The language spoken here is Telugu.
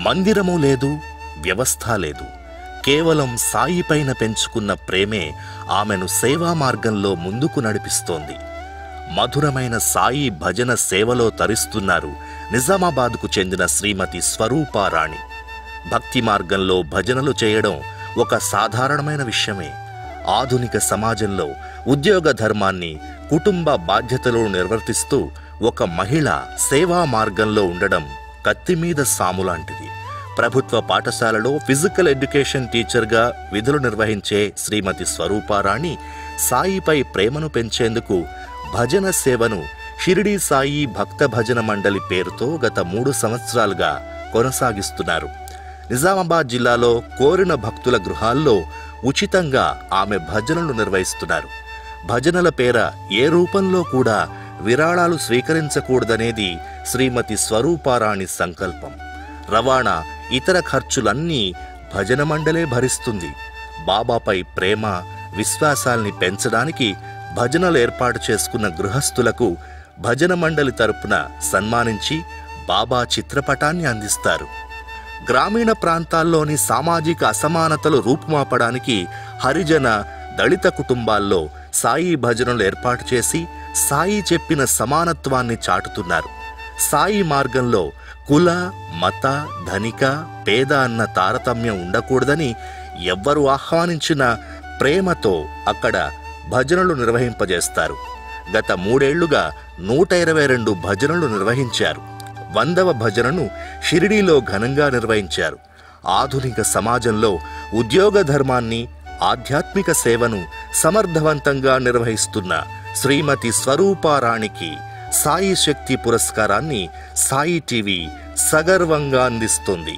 మందిరము లేదు, వ్యవస్థ లేదు. కేవలం సాయి పైన పెంచుకున్న ప్రేమే ఆమెను సేవా మార్గంలో ముందుకు నడిపిస్తోంది. మధురమైన సాయి భజన సేవలో తరిస్తున్నారు నిజామాబాద్కు చెందిన శ్రీమతి స్వరూపారాణి. భక్తి మార్గంలో భజనలు చేయడం ఒక సాధారణమైన విషయమే. ఆధునిక సమాజంలో ఉద్యోగ ధర్మాన్ని, కుటుంబ బాధ్యతలను నిర్వర్తిస్తూ ఒక మహిళ సేవా మార్గంలో ఉండడం కత్తిమీద సాములాంటిది. ప్రభుత్వ పాఠశాలలో ఫిజికల్ ఎడ్యుకేషన్ టీచర్గా విధులు నిర్వహించే శ్రీమతి స్వరూపారాణి సాయిపై ప్రేమను పెంచేందుకు భజన సేవను షిరిడీ సాయి భక్త భజన మండలి పేరుతో గత 3 సంవత్సరాలుగా కొనసాగిస్తున్నారు. నిజామాబాద్ జిల్లాలో కోరిన భక్తుల గృహాల్లో ఉచితంగా ఆమె భజనలు నిర్వహిస్తున్నారు. భజనల పేర ఏ రూపంలో కూడా విరాళాలు స్వీకరించకూడదనేది శ్రీమతి స్వరూపారాణి సంకల్పం. రవాణా, ఇతర ఖర్చులన్నీ భజన మండలే భరిస్తుంది. బాబాపై ప్రేమ, విశ్వాసాల్ని పెంచడానికి భజనలు ఏర్పాటు చేసుకున్న గృహస్థులకు భజన మండలి తరపున సన్మానించి బాబా చిత్రపటాన్ని అందిస్తారు. గ్రామీణ ప్రాంతాల్లోని సామాజిక అసమానతలు రూపుమాపడానికి హరిజన, దళిత కుటుంబాల్లో సాయి భజనలు ఏర్పాటు చేసి సాయి చెప్పిన సమానత్వాన్ని చాటుతున్నారు. సాయి మార్గంలో కుల, మత, ధనిక, పేద అన్న తారతమ్యం ఉండకూడదని ఎవ్వరు ఆహ్వానించినా ప్రేమతో అక్కడ భజనలు నిర్వహింపజేస్తారు. గత 3 ఏళ్లుగా 122 భజనలు నిర్వహించారు. 100వ భజనను షిరిడీలో ఘనంగా నిర్వహించారు. ఆధునిక సమాజంలో ఉద్యోగ ధర్మాన్ని, ఆధ్యాత్మిక సేవను సమర్థవంతంగా నిర్వహిస్తున్న శ్రీమతి స్వరూపారాణికి సాయి శక్తి పురస్కారాన్ని సాయి టీవీ సగర్వంగా అందిస్తుంది.